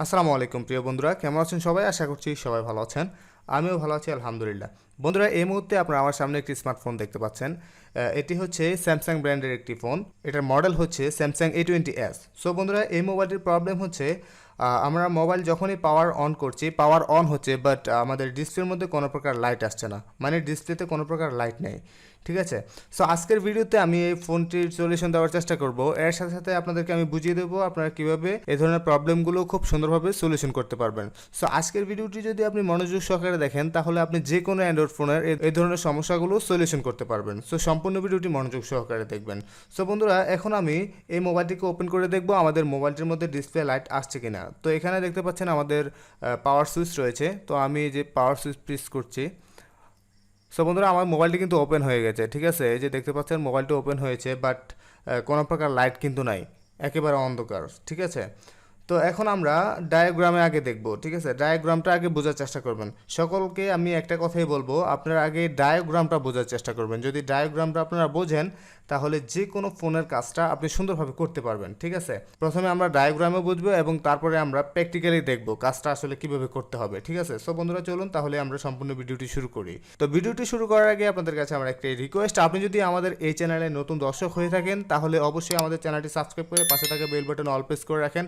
আসসালামু আলাইকুম প্রিয় বন্ধুরা, কেমন আছেন সবাই? আশা করছি সবাই ভালো আছেন। আমিও ভালো আছি আলহামদুলিল্লাহ। বন্ধুরা, এই মুহূর্তে আপনারা আমার সামনে একটি স্মার্টফোন দেখতে পাচ্ছেন। এটি হচ্ছে স্যামসাং ব্র্যান্ডের একটি ফোন। এটার মডেল হচ্ছে স্যামসাং A20s। সো বন্ধুরা, এই মোবাইলটির প্রবলেম হচ্ছে আমরা মোবাইল যখনই পাওয়ার অন করছি, পাওয়ার অন হচ্ছে, বাট আমাদের ডিসপ্লের মধ্যে কোনো প্রকার লাইট আসছে না, মানে ডিসপ্লেতে কোনো প্রকার লাইট নেই। ঠিক আছে। সো আজকের ভিডিওতে আমি এই ফোনটির সলিউশন দেওয়ার চেষ্টা করব। এর সাথে সাথে আপনাদেরকে আমি বুঝিয়ে দেবো আপনারা কীভাবে এই ধরনের প্রবলেমগুলো খুব সুন্দরভাবে সলিউশন করতে পারবেন। সো আজকের ভিডিওটি যদি আপনি মনোযোগ সহকারে দেখেন, তাহলে আপনি যে কোনো অ্যান্ড্রয়েড ফোনের এই ধরনের সমস্যাগুলো সলিউশন করতে পারবেন। সো সম্পূর্ণ ভিডিওটি মনোযোগ সহকারে দেখবেন। সো বন্ধুরা, এখন আমি এই মোবাইলটিকে ওপেন করে দেখবো আমাদের মোবাইলটির মধ্যে ডিসপ্লে লাইট আসছে কিনা। তো এখানে দেখতে পাচ্ছেন আমাদের পাওয়ার সুইচ রয়েছে। তো আমি যে পাওয়ার সুইচ প্রেস করছি। সো বন্ধুরা, আমার মোবাইলটি কিন্তু ওপেন হয়ে গেছে। ঠিক আছে, এই যে দেখতে পাচ্ছেন মোবাইলটি ওপেন হয়েছে, বাট কোনো প্রকার লাইট কিন্তু নাই, একেবারে অন্ধকার। ঠিক আছে। তো এখন আমরা ডায়াগ্রামে আগে দেখব। ঠিক আছে, ডায়াগ্রামটা আগে বোঝার চেষ্টা করবেন। সকলকে আমি একটা কথাই বলবো, আপনারা আগে ডায়াগ্রামটা বোঝার চেষ্টা করবেন। যদি ডায়াগ্রামটা আপনারা বোঝেন, তাহলে যে কোনো ফোনের কাজটা আপনি সুন্দরভাবে করতে পারবেন। ঠিক আছে, প্রথমে আমরা ডায়াগ্রামে বুঝবো এবং তারপরে আমরা প্র্যাকটিক্যালি দেখব কাজটা আসলে কিভাবে করতে হবে। ঠিক আছে। সো বন্ধুরা, চলুন তাহলে আমরা সম্পূর্ণ ভিডিওটি শুরু করি। তো ভিডিওটি শুরু করার আগে আপনাদের কাছে আমার একটা রিকোয়েস্ট, আপনি যদি আমাদের এই চ্যানেলে নতুন দর্শক হয়ে থাকেন, তাহলে অবশ্যই আমাদের চ্যানেলটি সাবস্ক্রাইব করে পাশে থাকা বেল বাটন অল প্রেস করে রাখেন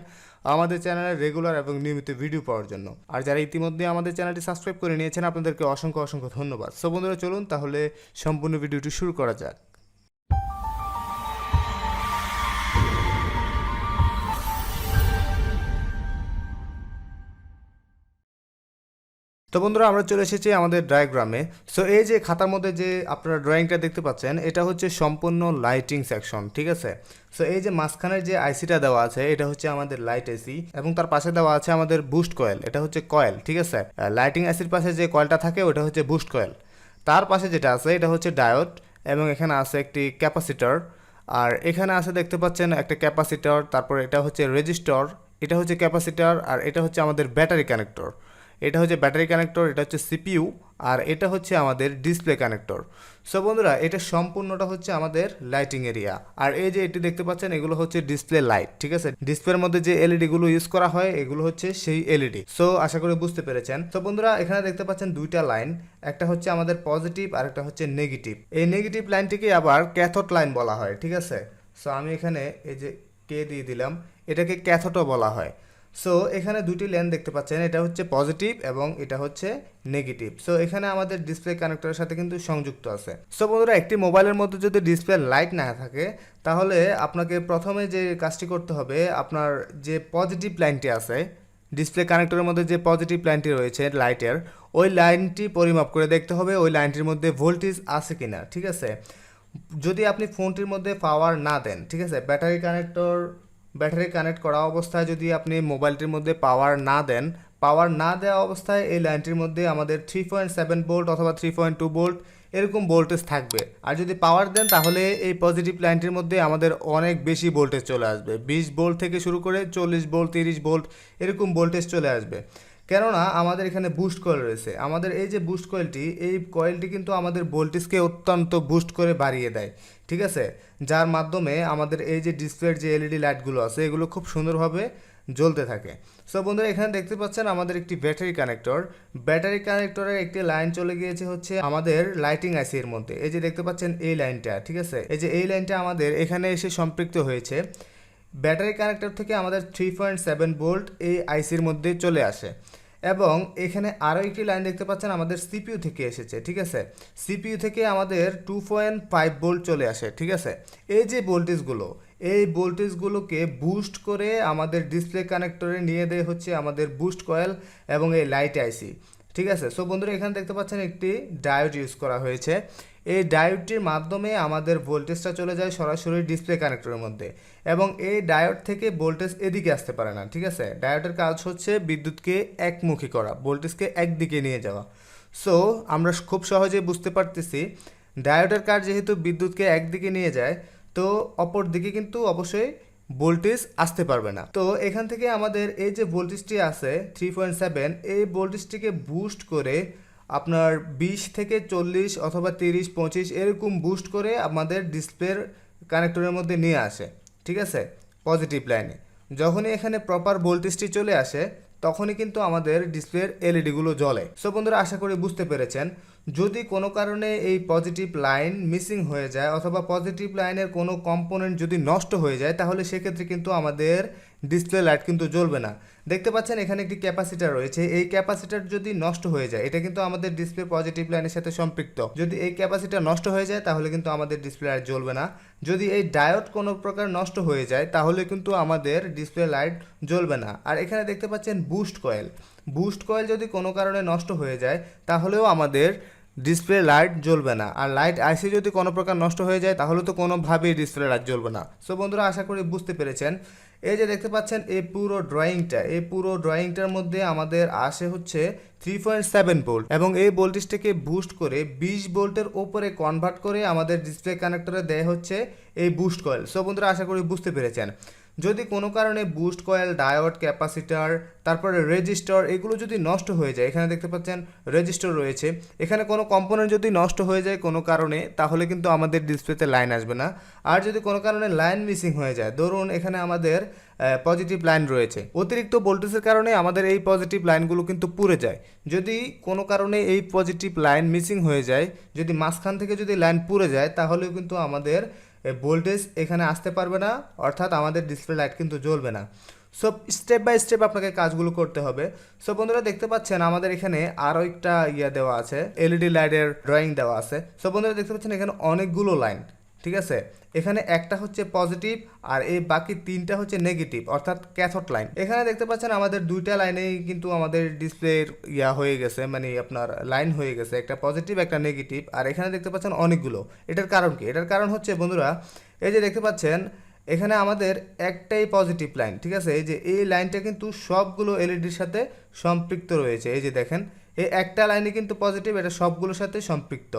আমাদের চ্যানেলের রেগুলার এবং নিয়মিত ভিডিও পাওয়ার জন্য। আর যারা ইতিমধ্যে আমাদের চ্যানেলটি সাবস্ক্রাইব করে নিয়েছেন, আপনাদেরকে অসংখ্য অসংখ্য ধন্যবাদ। সো বন্ধুরা, চলুন তাহলে সম্পূর্ণ ভিডিওটি শুরু করা যাক। তো বন্ধুরা, আমরা চলে এসেছি আমাদের ডায়াগ্রামে। সো এই যে খাতার মধ্যে যে আপনারা ড্রয়িংটা দেখতে পাচ্ছেন, এটা হচ্ছে সম্পূর্ণ লাইটিং সেকশন। ঠিক আছে। সো এই যে মাঝখানের যে আইসিটা দেওয়া আছে, এটা হচ্ছে আমাদের লাইট আইসি, এবং তার পাশে দেওয়া আছে আমাদের বুস্ট কয়েল, এটা হচ্ছে কয়েল। ঠিক আছে, লাইটিং আইসির পাশে যে কয়েলটা থাকে ওটা হচ্ছে বুস্ট কয়েল। তার পাশে যেটা আছে এটা হচ্ছে ডায়োড, এবং এখানে আছে একটি ক্যাপাসিটর, আর এখানে আছে দেখতে পাচ্ছেন একটা ক্যাপাসিটর, তারপর এটা হচ্ছে রেজিস্টর, এটা হচ্ছে ক্যাপাসিটর, আর এটা হচ্ছে আমাদের ব্যাটারি কানেক্টর। এটা হচ্ছে ব্যাটারি কানেক্টর, এটা হচ্ছে সিপিইউ, আর এটা হচ্ছে আমাদের ডিসপ্লে কানেক্টর। সো বন্ধুরা, এটা সম্পূর্ণটা হচ্ছে আমাদের লাইটিং এরিয়া। আর এই যে এটি দেখতে পাচ্ছেন, এগুলো হচ্ছে ডিসপ্লে লাইট। ঠিক আছে, ডিসপ্লের মধ্যে যে এলইডি গুলো ইউজ করা হয়, এগুলো হচ্ছে সেই এলইডি। সো আশা করি বুঝতে পেরেছেন। তো বন্ধুরা, এখানে দেখতে পাচ্ছেন দুইটা লাইন, একটা হচ্ছে আমাদের পজিটিভ আর একটা হচ্ছে নেগেটিভ। এই নেগেটিভ লাইনটিকে আবার ক্যাথোড লাইন বলা হয়। ঠিক আছে। সো আমি এখানে এই যে কে দিয়ে দিলাম, এটাকে ক্যাথোডও বলা হয়। সো এখানে দুটি লেন দেখতে পাচ্ছেন, এটা হচ্ছে পজিটিভ এবং এটা হচ্ছে নেগেটিভ। সো এখানে আমাদের ডিসপ্লে কানেক্টরের সাথে কিন্তু সংযুক্ত আছে। সো বন্ধুরা, একটি মোবাইলের মধ্যে যদি ডিসপ্লে লাইট না থাকে, তাহলে আপনাকে প্রথমে যে কাজটি করতে হবে, আপনার যে পজিটিভ লাইনটি আছে ডিসপ্লে কানেক্টরের মধ্যে, যে পজিটিভ লাইনটি রয়েছে লাইটের, ওই লাইনটি পরিমাপ করে দেখতে হবে ওই লাইনটির মধ্যে ভোল্টেজ আছে কিনা। ঠিক আছে। যদি আপনি ফোনটির মধ্যে পাওয়ার না দেন, ঠিক আছে, ব্যাটারি কানেক্ট করা অবস্থায় যদি আপনি মোবাইলটির মধ্যে পাওয়ার না দেন, পাওয়ার না দেওয়া অবস্থায় এই লাইনটির মধ্যে আমাদের 3.7 ভোল্ট অথবা 3.2 ভোল্ট এরকম ভোল্টেজ থাকবে। আর যদি পাওয়ার দেন, তাহলে এই পজিটিভ লাইনটির মধ্যে আমাদের অনেক বেশি ভোল্টেজ চলে আসবে। 20 ভোল্ট থেকে শুরু করে 40 ভোল্ট, 30 ভোল্ট এরকম ভোল্টেজ চলে আসবে। কেননা আমাদের এখানে বুস্ট কয়েল রয়েছে। আমাদের এই যে বুস্ট কয়েলটি, এই কয়েলটি কিন্তু আমাদের ভোল্টেজকে অত্যন্ত বুস্ট করে বাড়িয়ে দেয়। ঠিক আছে, যার মাধ্যমে আমাদের এই যে ডিসপ্লের যে এলইডি লাইটগুলো আছে, এগুলো খুব সুন্দরভাবে জ্বলতে থাকে। সো বন্ধুরা, এখানে দেখতে পাচ্ছেন আমাদের একটি ব্যাটারি কানেক্টর। ব্যাটারি কানেক্টরের একটি লাইন চলে গিয়েছে হচ্ছে আমাদের লাইটিং আইসি এর মধ্যে। এই যে দেখতে পাচ্ছেন এই লাইনটা। ঠিক আছে, এই যে এই লাইনটা আমাদের এখানে এসে সম্পৃক্ত হয়েছে। ব্যাটারি কানেক্টর থেকে আমাদের 3.7 ভোল্ট এই আইসির মধ্যে চলে আসে, এবং এখানে আরও একটি লাইন দেখতে পাচ্ছেন আমাদের সিপিইউ থেকে এসেছে। ঠিক আছে, সিপিইউ থেকে আমাদের 2.5 ভোল্ট চলে আসে। ঠিক আছে, এই যে ভোল্টেজগুলো, এই ভোল্টেজগুলোকে বুস্ট করে আমাদের ডিসপ্লে কানেক্টরে নিয়ে দেয় হচ্ছে আমাদের বুস্ট কয়েল এবং এই লাইট আইসি। ঠিক আছে। সো বন্ধুরা, এখানে দেখতে পাচ্ছেন একটি ডায়োড ইউজ করা হয়েছে। এই ডায়োডটির মাধ্যমে আমাদের ভোল্টেজটা চলে যায় সরাসরি ডিসপ্লে কানেক্টরের মধ্যে, এবং এই ডায়োড থেকে ভোল্টেজ এদিকে আসতে পারে না। ঠিক আছে, ডায়োডের কাজ হচ্ছে বিদ্যুৎকে একমুখী করা, ভোল্টেজকে একদিকে নিয়ে যাওয়া। সো আমরা খুব সহজেই বুঝতে পারতেছি, ডায়োডের কাজ যেহেতু বিদ্যুৎকে একদিকে নিয়ে যায়, তো অপর দিকে কিন্তু অবশ্যই ভোল্টেজ আসতে পারবে না। তো এখান থেকে আমাদের এই যে ভোল্টেজটি আছে 3.7, এই ভোল্টেজটিকে বুস্ট করে আপনার 20 থেকে 40 অথবা 30, 25 এরকম বুস্ট করে আমাদের ডিসপ্লের কানেক্টরের মধ্যে নিয়ে আসে। ঠিক আছে, পজিটিভ লাইনে। যখনই এখানে প্রপার ভোল্টেজটি চলে আসে তখনই কিন্তু আমাদের ডিসপ্লের এলইডিগুলো জ্বলে। সো বন্ধুরা, আশা করি বুঝতে পেরেছেন। যদি কোনো কারণে এই পজিটিভ লাইন মিসিং হয়ে যায় অথবা পজিটিভ লাইনের কোনো কম্পোনেন্ট যদি নষ্ট হয়ে যায়, তাহলে সেক্ষেত্রে কিন্তু আমাদের ডিসপ্লে লাইট কিন্তু জ্বলবে না। দেখতে পাচ্ছেন এখানে একটি ক্যাপাসিটার রয়েছে, এই ক্যাপাসিটার যদি নষ্ট হয়ে যায়, এটা কিন্তু আমাদের ডিসপ্লে পজিটিভ লাইনের সাথে সম্পৃক্ত। যদি এই ক্যাপাসিটার নষ্ট হয়ে যায় তাহলে কিন্তু আমাদের ডিসপ্লে লাইট জ্বলবে না। যদি এই ডায়োড কোনো প্রকার নষ্ট হয়ে যায় তাহলে কিন্তু আমাদের ডিসপ্লে লাইট জ্বলবে না। আর এখানে দেখতে পাচ্ছেন বুস্ট কয়েল যদি কোনো কারণে নষ্ট হয়ে যায় তাহলেও আমাদের ডিসপ্লে লাইট জ্বলবে না। আর লাইট আইসি যদি কোনো প্রকার নষ্ট হয়ে যায় তাহলে তো কোনোভাবেই ডিসপ্লে লাইট জ্বলবে না। সো বন্ধুরা, আশা করি বুঝতে পেরেছেন। এই যে দেখতে পাচ্ছেন এই পুরো ড্রয়িংটার মধ্যে আমাদের আসে হচ্ছে 3.7 ভোল্ট, এবং এই ভোল্টেজটাকে বুস্ট করে 20 ভোল্টের ওপরে কনভার্ট করে আমাদের ডিসপ্লে কানেক্টরে দেয় হচ্ছে এই বুস্ট কয়েল। সো বন্ধুরা, আশা করি বুঝতে পেরেছেন। যদি কোনো কারণে বুস্ট কয়েল, ডায়োড, ক্যাপাসিটার, তারপরে রেজিস্টর এগুলো যদি নষ্ট হয়ে যায়, এখানে দেখতে পাচ্ছেন রেজিস্টর রয়েছে, এখানে কোনো কম্পোনেন্ট যদি নষ্ট হয়ে যায় কোনো কারণে, তাহলে কিন্তু আমাদের ডিসপ্লেতে লাইন আসবে না। আর যদি কোনো কারণে লাইন মিসিং হয়ে যায়, ধরুন এখানে আমাদের পজিটিভ লাইন রয়েছে, অতিরিক্ত ভোল্টেজের কারণে আমাদের এই পজিটিভ লাইনগুলো কিন্তু পুড়ে যায়। যদি কোনো কারণে এই পজিটিভ লাইন মিসিং হয়ে যায়, যদি মাঝখান থেকে যদি লাইন পুড়ে যায়, তাহলেও কিন্তু আমাদের ভোল্টেজ এখানে আসতে পারবে না, অর্থাৎ আমাদের ডিসপ্লে লাইট কিন্তু জ্বলবে না। সো স্টেপ বাই স্টেপ আপনাকে কাজগুলো করতে হবে। সো বন্ধুরা, দেখতে পাচ্ছেন আমাদের এখানে আরও একটা দেওয়া আছে, এলইডি লাইটের ড্রয়িং দেওয়া আছে। সো বন্ধুরা, দেখতে পাচ্ছেন এখানে অনেকগুলো লাইন, ঠিক আছে। এখানে একটা হচ্ছে পজিটিভ আর এই বাকি তিনটা হচ্ছে নেগেটিভ, অর্থাৎ ক্যাথোড লাইন। এখানে দেখতে পাচ্ছেন আমাদের দুইটা লাইনেই কিন্তু আমাদের ডিসপ্লের হয়ে গেছে, মানে আপনার লাইন হয়ে গেছে, একটা পজিটিভ একটা নেগেটিভ। আর এখানে দেখতে পাচ্ছেন অনেকগুলো। এটার কারণ কি? এটার কারণ হচ্ছে বন্ধুরা, এই যে দেখতে পাচ্ছেন এখানে আমাদের একটাই পজিটিভ লাইন, ঠিক আছে। এই যে এই লাইনটা কিন্তু সবগুলো এলইডির সাথে সম্পৃক্ত রয়েছে। এই যে দেখেন, এই একটা লাইনে কিন্তু পজিটিভ, এটা সবগুলোর সাথে সম্পৃক্ত।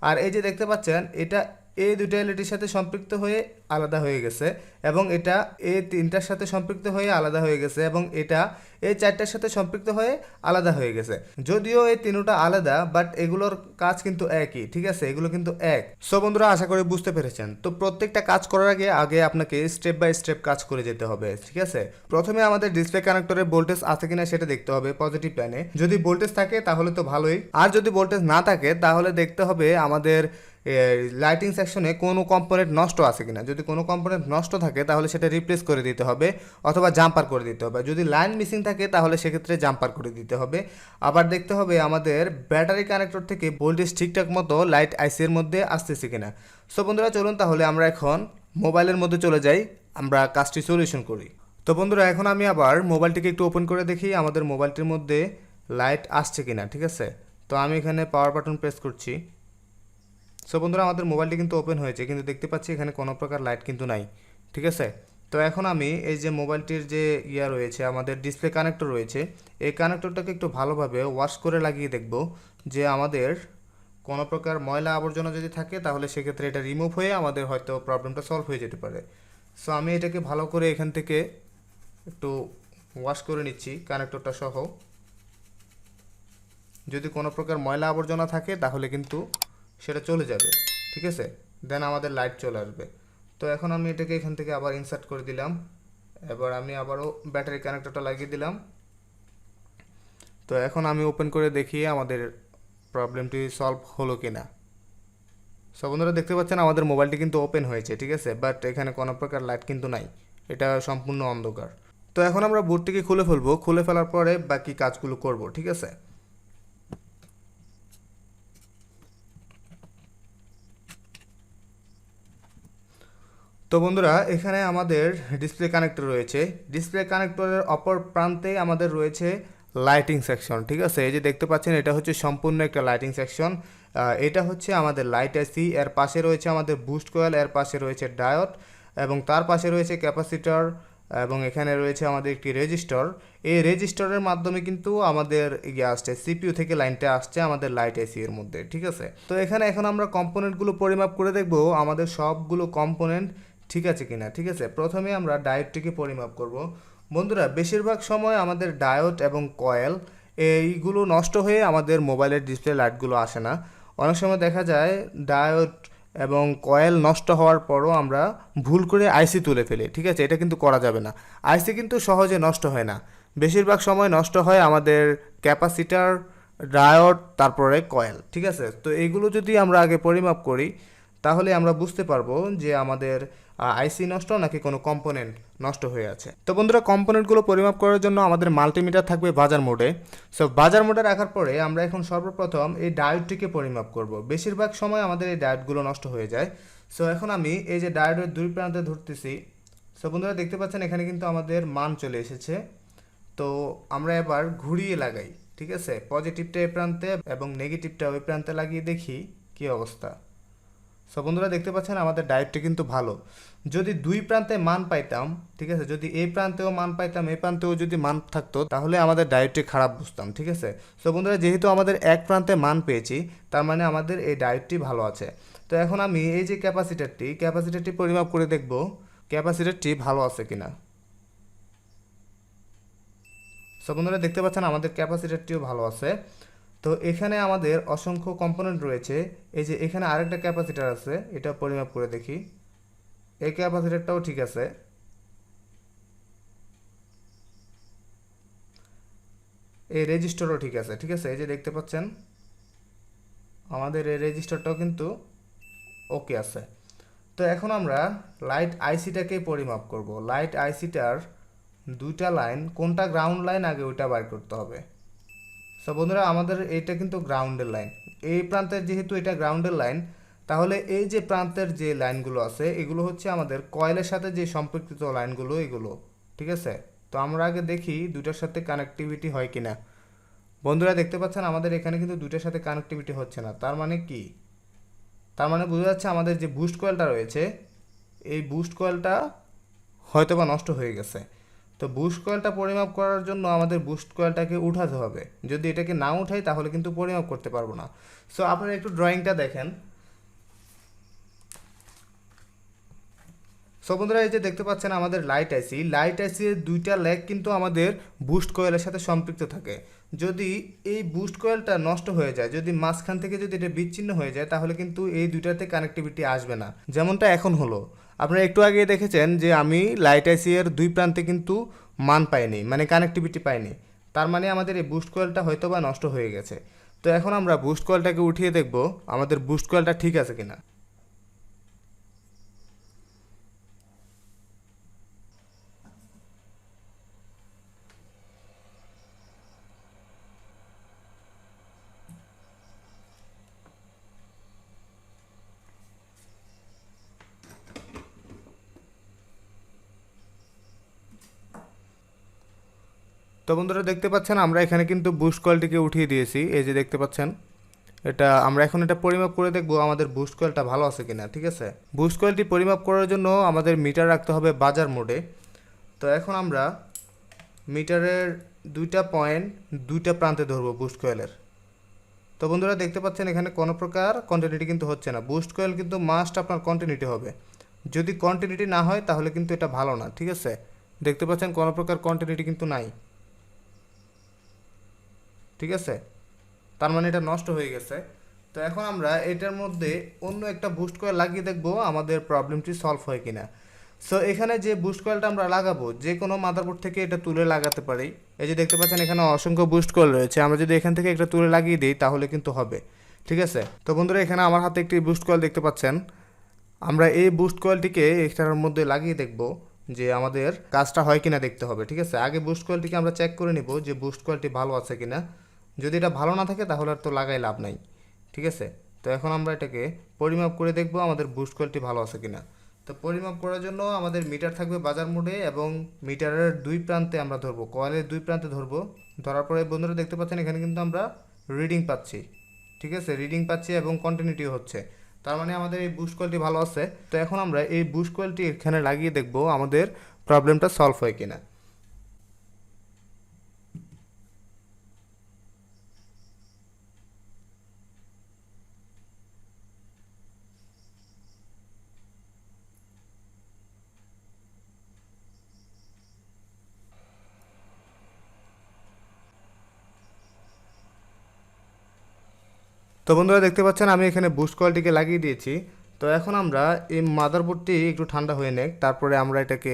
আর এই যে দেখতে পাচ্ছেন এটা এই দুটো এলইডির সাথে সম্পৃক্ত হয়ে আলাদা হয়ে গেছে, এবং এটা এই তিনটার সাথে সম্পৃক্ত হয়ে আলাদা হয়ে গেছে, এবং এটা এই চারটার সাথে সম্পৃক্ত হয়ে আলাদা হয়ে গেছে। যদিও এই তিনটা আলাদা, বাট এগুলোর কাজ কিন্তু একই, ঠিক আছে, এগুলো কিন্তু এক। সো বন্ধুরা, আশা করি বুঝতে পেরেছেন। তো প্রত্যেকটা কাজ করার আগে আপনাকে স্টেপ বাই স্টেপ কাজ করে যেতে হবে, ঠিক আছে। প্রথমে আমাদের ডিসপ্লে কানেক্টরে ভোল্টেজ আছে কিনা সেটা দেখতে হবে পজিটিভ লাইনে। যদি ভোল্টেজ থাকে তাহলে তো ভালোই, আর যদি ভোল্টেজ না থাকে তাহলে দেখতে হবে আমাদের লাইটিং সেকশনে কোনো কম্পোনেন্ট নষ্ট আছে কিনা। যদি কোনো কম্পোনেন্ট নষ্ট থাকে তাহলে সেটা রিপ্লেস করে দিতে হবে অথবা জাম্পার করে দিতে হবে। যদি লাইন মিসিং থাকে তাহলে সেক্ষেত্রে জাম্পার করে দিতে হবে। আবার দেখতে হবে আমাদের ব্যাটারি কানেক্টর থেকে ভোল্টেজ ঠিকঠাক মতো লাইট আইসির মধ্যে আসতেছে কিনা। সো বন্ধুরা, চলুন তাহলে আমরা এখন মোবাইলের মধ্যে চলে যাই, আমরা কাজটি সলিউশন করি। তো বন্ধুরা, এখন আমি আবার মোবাইলটিকে একটু ওপেন করে দেখি আমাদের মোবাইলটির মধ্যে লাইট আসছে কিনা, ঠিক আছে। তো আমি এখানে পাওয়ার বাটন প্রেস করছি। সো বন্ধুরা, আমাদের মোবাইলটি কিন্তু ওপেন হয়েছে, কিন্তু দেখতে পাচ্ছি এখানে কোনো প্রকার লাইট কিন্তু নাই, ঠিক আছে। তো এখন আমি এই যে মোবাইলটির যে রয়েছে, আমাদের ডিসপ্লে কানেক্টর রয়েছে, এই কানেক্টরটাকে একটু ভালোভাবে ওয়াশ করে লাগিয়ে দেখব যে আমাদের কোনো প্রকার ময়লা আবর্জনা যদি থাকে তাহলে সেক্ষেত্রে এটা রিমুভ হয়ে আমাদের হয়তো প্রবলেমটা সলভ হয়ে যেতে পারে। সো আমি এটাকে ভালো করে এখান থেকে একটু ওয়াশ করে নিচ্ছি কানেক্টরটা সহ। যদি কোনো প্রকার ময়লা আবর্জনা থাকে তাহলে কিন্তু সেটা চলে যাবে, ঠিক আছে, দেন আমাদের লাইট চলে আসবে। তো এখন আমি এটাকে এখান থেকে আবার ইনসার্ট করে দিলাম। এবার আমি আবারও ব্যাটারি কানেক্টরটা লাগিয়ে দিলাম। তো এখন আমি ওপেন করে দেখি আমাদের প্রবলেমটি সলভ হলো কিনা। সো বন্ধুরা, দেখতে পাচ্ছেন আমাদের মোবাইলটি কিন্তু ওপেন হয়েছে, ঠিক আছে, বাট এখানে কোনো প্রকার লাইট কিন্তু নাই, এটা সম্পূর্ণ অন্ধকার। তো এখন আমরা বুটটিকে খুলে ফেলবো, খুলে ফেলার পরে বাকি কাজগুলো করব, ঠিক আছে। তো বন্ধুরা, এখানে আমাদের ডিসপ্লে কানেক্টর রয়েছে, ডিসপ্লে কানেক্টরের অপর প্রান্তে আমাদের রয়েছে লাইটিং সেকশন, ঠিক আছে। এই যে দেখতে পাচ্ছেন এটা হচ্ছে সম্পূর্ণ একটা লাইটিং সেকশন। এটা হচ্ছে আমাদের লাইট আইসি, এর পাশে রয়েছে আমাদের বুস্ট কয়েল, এর পাশে রয়েছে ডায়োড, এবং তার পাশে রয়েছে ক্যাপাসিটর, এবং এখানে রয়েছে আমাদের একটি রেজিস্টর। এই রেজিস্টরের মাধ্যমে কিন্তু আমাদের আসছে সিপিইউ থেকে লাইনটা আসছে আমাদের লাইট আইসি এর মধ্যে, ঠিক আছে। তো এখানে এখন আমরা কম্পোনেন্টগুলো পরিমাপ করে দেখব আমাদের সবগুলো কম্পোনেন্ট ঠিক আছে কিনা, ঠিক আছে। প্রথমে আমরা ডায়োডটিকে পরিমাপ করব। বন্ধুরা, বেশিরভাগ সময় আমাদের ডায়োড এবং কয়েল এইগুলো নষ্ট হয়ে আমাদের মোবাইলের ডিসপ্লে লাইটগুলো আসে না। অনেক সময় দেখা যায় ডায়োড এবং কয়েল নষ্ট হওয়ার পরও আমরা ভুল করে আইসি তুলে ফেলি, ঠিক আছে? এটা কিন্তু করা যাবে না। আইসি কিন্তু সহজে নষ্ট হয় না, বেশিরভাগ সময় নষ্ট হয় আমাদের ক্যাপাসিটার, ডায়োড, তারপরে কয়েল, ঠিক আছে? তো এইগুলো যদি আমরা আগে পরিমাপ করি তাহলে আমরা বুঝতে পারবো যে আমাদের আইসি নষ্ট নাকি কোনো কম্পোনেন্ট নষ্ট হয়ে আছে। তো বন্ধুরা, কম্পোনেন্টগুলো পরিমাপ করার জন্য আমাদের মাল্টিমিটার থাকবে বাজার মোডে। সো বাজার মোডে রাখার পরে আমরা এখন সর্বপ্রথম এই ডায়োডটিকে পরিমাপ করব। বেশিরভাগ সময় আমাদের এই ডায়োডগুলো নষ্ট হয়ে যায়। সো এখন আমি এই যে ডায়োডের দুই প্রান্তে ধরতেছি। সো বন্ধুরা দেখতে পাচ্ছেন এখানে কিন্তু আমাদের মান চলে এসেছে। তো আমরা এবার ঘুরিয়ে লাগাই, ঠিক আছে? পজিটিভটা এই প্রান্তে এবং নেগেটিভটা ওই প্রান্তে লাগিয়ে দেখি কি অবস্থা। সো বন্ধুরা দেখতে পাচ্ছেন আমাদের ডায়োডটি কিন্তু ভালো। যদি দুই প্রান্তে মান পাইতাম, ঠিক আছে, যদি এই প্রান্তেও মান পাইতাম, এই প্রান্তেও যদি মান থাকতো, তাহলে আমাদের ডায়োডটি খারাপ বুঝতাম, ঠিক আছে? সো বন্ধুরা, যেহেতু আমাদের এক প্রান্তে মান পেয়েছি, তার মানে আমাদের এই ডায়োডটি ভালো আছে। তো এখন আমি এই যে ক্যাপাসিটারটি পরিমাপ করে দেখব ক্যাপাসিটারটি ভালো আছে কিনা। সো বন্ধুরা দেখতে পাচ্ছেন আমাদের ক্যাপাসিটারটিও ভালো আছে। তো এখানে আমাদের অসংখ্য কম্পোনেন্ট রয়েছে। এই যে এখানে আরেকটা ক্যাপাসিটার আছে, এটা পরিমাপ করে দেখি। এই ক্যাপাসিটারটাও ঠিক আছে। এই রেজিস্টারও ঠিক আছে, ঠিক আছে? এই যে দেখতে পাচ্ছেন আমাদের এই রেজিস্টারটাও কিন্তু ওকে আছে। তো এখন আমরা লাইট আইসিটাকে পরিমাপ করব। লাইট আইসিটার দুইটা লাইন, কোনটা গ্রাউন্ড লাইন আগে ওইটা বার করতে হবে। সো বন্ধুরা, আমাদের এইটা কিন্তু গ্রাউন্ডের লাইন। এই প্রান্তের যেহেতু এটা গ্রাউন্ডের লাইন, তাহলে এই যে প্রান্তের যে লাইনগুলো আছে এগুলো হচ্ছে আমাদের কয়েলের সাথে যে সম্পর্কিত লাইনগুলো, এগুলো, ঠিক আছে? তো আমরা আগে দেখি দুটার সাথে কানেক্টিভিটি হয় কিনা। বন্ধুরা দেখতে পাচ্ছেন আমাদের এখানে কিন্তু দুটার সাথে কানেক্টিভিটি হচ্ছে না। তার মানে কি? তার মানে বোঝা যাচ্ছে আমাদের যে বুস্ট কয়েলটা রয়েছে, এই বুস্ট কয়েলটা হয়তো বা নষ্ট হয়ে গেছে। তো বুস্ট কয়েলটা পরিমাপ করার জন্য আমাদের বুস্ট কয়েলটাকে উঠাতে হবে। যদি এটাকে না উঠাই তাহলে কিন্তু পরিমাপ করতে পারবো না। সো আপনারা একটু ড্রয়িংটা দেখেন। সো বন্ধুরা, এই যে দেখতে পাচ্ছেন আমাদের লাইট আইসি এর দুইটা লেগ কিন্তু আমাদের বুস্ট কয়েলের সাথে সম্পৃক্ত থাকে। যদি এই বুস্ট কয়েলটা নষ্ট হয়ে যায়, যদি মাঝখান থেকে যদি এটা বিচ্ছিন্ন হয়ে যায়, তাহলে কিন্তু এই দুইটাতে কানেক্টিভিটি আসবে না, যেমনটা এখন হলো। আপনারা একটু আগে দেখেছেন যে আমি লাইট আইসি এর দুই প্রান্তে কিন্তু মান পাইনি, মানে কানেক্টিভিটি পাইনি। তার মানে আমাদের এই বুস্ট কয়েলটা হয়তো বা নষ্ট হয়ে গেছে। তো এখন আমরা বুস্ট কয়েলটাকে উঠিয়ে দেখব আমাদের বুস্ট কয়েলটা ঠিক আছে কিনা। তো বন্ধুরা দেখতে পাচ্ছেন আমরা এখানে কিন্তু বুস্ট কয়েলটিকে উঠিয়ে দিয়েছি। এই যে দেখতে পাচ্ছেন এটা আমরা এখন এটা পরিমাপ করে দেখব আমাদের বুস্ট কয়েলটা ভালো আছে কিনা, ঠিক আছে? বুস্ট কয়েলটি পরিমাপ করার জন্য আমাদের মিটার রাখতে হবে বাজার মোডে। তো এখন আমরা মিটারের দুইটা পয়েন্ট দুইটা প্রান্তে ধরবো বুস্ট কয়েলের। তো বন্ধুরা দেখতে পাচ্ছেন এখানে কোনো প্রকার কন্টিনিউটি কিন্তু হচ্ছে না। বুস্ট কয়েল কিন্তু মাস্ট আপনার কন্টিনিউটি হবে। যদি কন্টিনিউটি না হয় তাহলে কিন্তু এটা ভালো না, ঠিক আছে? দেখতে পাচ্ছেন কোনো প্রকার কন্টিনিউটি কিন্তু নাই, ঠিক আছে? তার মানে এটা নষ্ট হয়ে গেছে। তো এখন আমরা এটার মধ্যে অন্য একটা বুস্ট কয়েল লাগিয়ে দেখব আমাদের প্রবলেমটি সলভ হয় কিনা। সো এখানে যে বুস্ট কয়েলটা আমরা লাগাবো, যে কোনো মাদারবোর্ড থেকে এটা তুলে লাগাতে পারি। এই যে দেখতে পাচ্ছেন এখানে অসংখ্য বুস্ট কয়েল রয়েছে, আমরা যদি এখান থেকে একটা তুলে লাগিয়ে দিই তাহলে কিন্তু হবে, ঠিক আছে? তো বন্ধুরা এখানে আমার হাতে একটি বুস্ট কয়েল দেখতে পাচ্ছেন। আমরা এই বুস্ট কয়েলটিকে এটার মধ্যে লাগিয়ে দেখব যে আমাদের কাজটা হয় কিনা দেখতে হবে, ঠিক আছে? আগে বুস্ট কয়েলটিকে আমরা চেক করে নিব যে বুস্ট কয়েলটি ভালো আছে কিনা। যদি এটা ভালো না থাকে তাহলে আর তো লাগাই লাভ নাই, ঠিক আছে? তো এখন আমরা এটাকে পরিমাপ করে দেখব আমাদের বুস্ট কয়েলটি ভালো আছে কিনা। তো পরিমাপ করার জন্য আমাদের মিটার থাকবে বাজার মোডে এবং মিটারের দুই প্রান্তে আমরা ধরবো, কয়েলের দুই প্রান্তে ধরবো। ধরার পরে বন্ধুরা দেখতে পাচ্ছেন এখানে কিন্তু আমরা রিডিং পাচ্ছি, ঠিক আছে? রিডিং পাচ্ছি এবং কন্টিনিউটিও হচ্ছে। তার মানে আমাদের এই বুস্ট কয়েলটি ভালো আছে। তো এখন আমরা এই বুস্ট কয়েলটি এখানে লাগিয়ে দেখব আমাদের প্রবলেমটা সলভ হয় কিনা। তো বন্ধুরা দেখতে পাচ্ছেন আমি এখানে বুস্ট কয়েলটিকে লাগিয়ে দিয়েছি। তো এখন আমরা এই মাদারবোর্ডটি একটু ঠান্ডা হয়ে নেক, তারপরে আমরা এটাকে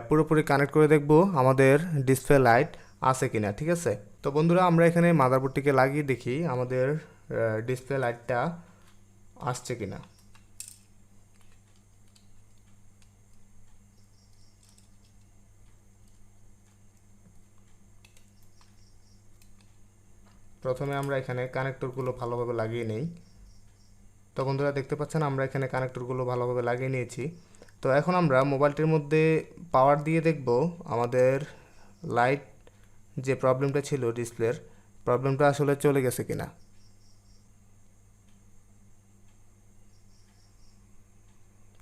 পুরোপুরি কানেক্ট করে দেখব আমাদের ডিসপ্লে লাইট আছে কিনা। ঠিক আছে, তো বন্ধুরা আমরা এখানে মাদারবোর্ডটিকে লাগিয়ে দেখি আমাদের ডিসপ্লে লাইটটা আসছে কিনা। প্রথমে আমরা এখানে কানেক্টরগুলো ভালোভাবে লাগিয়ে নেই। তো বন্ধুরা দেখতে পাচ্ছেন আমরা এখানে কানেক্টরগুলো ভালোভাবে লাগিয়ে নিয়েছি। তো এখন আমরা মোবাইলটির মধ্যে পাওয়ার দিয়ে দেখব আমাদের লাইট যে প্রবলেমটা ছিল ডিসপ্লের প্রবলেমটা আসলে চলে গেছে কিনা।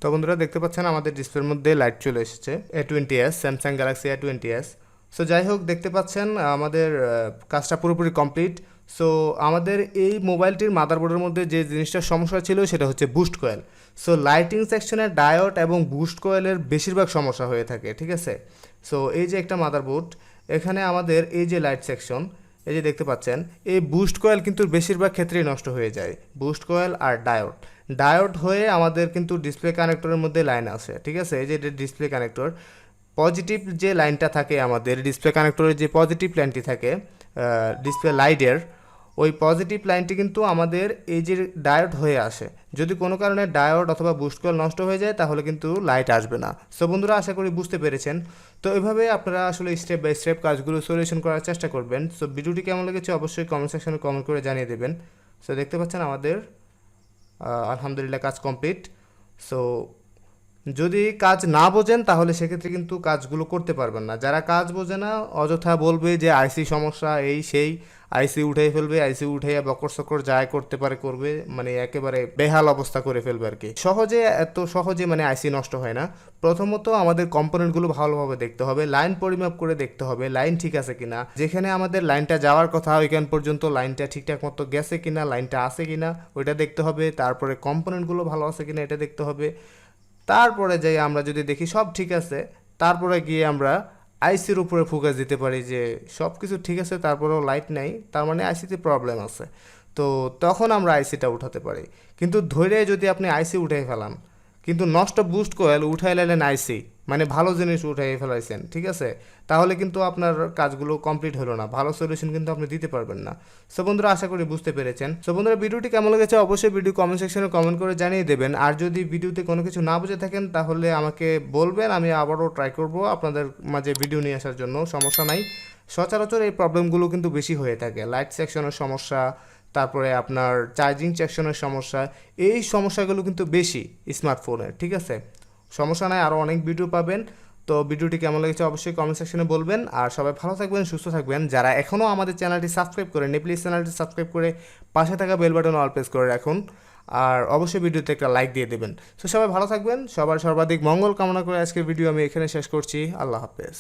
তো বন্ধুরা দেখতে পাচ্ছেন আমাদের ডিসপ্লের মধ্যে লাইট চলে এসেছে A20s, Samsung Galaxy A20s। So যাই হোক দেখতে পাচ্ছেন আমাদের কাজটা পুরোপুরি কমপ্লিট। সো আমাদের এই মোবাইলটির মাদারবোর্ডের মধ্যে যে জিনিসটার সমস্যা ছিল সেটা হচ্ছে বুস্ট কয়েল। সো লাইটিং সেকশনের ডায়োড এবং বুস্ট কয়েলের বেশিরভাগ সমস্যা হয়ে থাকে। ঠিক আছে, সো এই যে একটা মাদারবোর্ড, এখানে আমাদের এই যে লাইট সেকশন এই যে দেখতে পাচ্ছেন এই বুস্ট কয়েল কিন্তু বেশিরভাগ ক্ষেত্রেই নষ্ট হয়ে যায়। বুস্ট কয়েল আর ডায়োড হয়ে আমাদের কিন্তু ডিসপ্লে কানেক্টরের মধ্যে লাইন আসে। ঠিক আছে, এই যে ডিসপ্লে কানেক্টর পজিটিভ যে লাইনটা থাকে আমাদের ডিসপ্লে কানেক্টরের যে পজিটিভ লাইনটি থাকে ডিসপ্লে লাইটের, ওই পজিটিভ লাইনটি কিন্তু আমাদের এই যে ডায়োড হয়ে আসে। যদি কোনো কারণে ডায়োড অথবা বুস্ট কয়েল নষ্ট হয়ে যায় তাহলে কিন্তু লাইট আসবে না। সো বন্ধুরা আশা করি বুঝতে পেরেছেন। তো এভাবে আপনারা আসলে স্টেপ বাই স্টেপ কাজগুলো সলিউশন করার চেষ্টা করবেন। সো ভিডিওটি কেমন লেগেছে অবশ্যই কমেন্ট সেকশনে কমেন্ট করে জানিয়ে দেবেন। সো দেখতে পাচ্ছেন আমাদের আলহামদুলিল্লাহ কাজ কমপ্লিট। সো যদি কাজ না বোঝেন তাহলে সেক্ষেত্রে কিন্তু কাজগুলো করতে পারবেন না। যারা কাজ বোঝে না অযথা বলবে যে আইসি সমস্যা এই সেই, আইসি উঠাই ফেলবে, আইসি উঠাইয়া বকর সকর যায় করতে পারে করবে, মানে একেবারে বেহাল অবস্থা করে ফেলবে আর কি। এত সহজে মানে আইসি নষ্ট হয় না। প্রথমত আমাদের কম্পোনেন্টগুলো ভালোভাবে দেখতে হবে, লাইন পরিমাপ করে দেখতে হবে লাইন ঠিক আছে কিনা, যেখানে আমাদের লাইনটা যাওয়ার কথা ওইখান পর্যন্ত লাইনটা ঠিকঠাক মতো গেছে কিনা, লাইনটা আছে কিনা ওইটা দেখতে হবে। তারপরে কম্পোনেন্টগুলো ভালো আছে কিনা এটা দেখতে হবে। তারপরে যাই আমরা যদি দেখি সব ঠিক আছে, তারপরে গিয়ে আমরা আইসির উপরে ফোকাস দিতে পারি যে সব কিছু ঠিক আছে তারপরেও লাইট নাই, তার মানে আইসিতে প্রবলেম আছে। তো তখন আমরা আইসিটা উঠাতে পারি। কিন্তু ধরে যদি আপনি আইসি উঠাই ফেলান কিন্তু নষ্ট বুস্ট কয়েল উঠাই লাইলেন আইসি, মানে ভালো জিনিস উঠাই ফেলাইছেন, ঠিক আছে, তাহলে কিন্তু আপনার কাজগুলো কমপ্লিট হলো না, ভালো সলিউশন কিন্তু আপনি দিতে পারবেন না। সো বন্ধুরা আশা করি বুঝতে পেরেছেন। সো বন্ধুরা ভিডিওটি কেমন লেগেছে অবশ্যই ভিডিও কমেন্ট সেকশনে কমেন্ট করে জানিয়ে দেবেন। আর যদি ভিডিওতে কোনো কিছু না বুঝে থাকেন তাহলে আমাকে বলবেন, আমি আবারও ট্রাই করব আপনাদের মাঝে ভিডিও নিয়ে আসার জন্য, সমস্যা নাই। সচরাচর এই প্রবলেমগুলো কিন্তু বেশি হয়ে থাকে, লাইট সেকশনের সমস্যা, তারপরে আপনার চার্জিং সেকশনের সমস্যা, এই সমস্যাগুলো কিন্তু বেশি স্মার্টফোনের। ঠিক আছে, সমস্যা নাই, আরও অনেক ভিডিও পাবেন। তো ভিডিওটি কেমন লেগেছে অবশ্যই কমেন্ট সেকশনে বলবেন। আর সবাই ভালো থাকবেন, সুস্থ থাকবেন। যারা এখনও আমাদের চ্যানেলটি সাবস্ক্রাইব করেননি প্লিজ চ্যানেলটি সাবস্ক্রাইব করে পাশে থাকা বেল বাটন অল প্রেস করে রাখুন। আর অবশ্যই ভিডিওতে একটা লাইক দিয়ে দেবেন। তো সবাই ভালো থাকবেন, সবার সর্বাধিক মঙ্গল কামনা করে আজকের ভিডিও আমি এখানে শেষ করছি। আল্লাহ হাফেজ।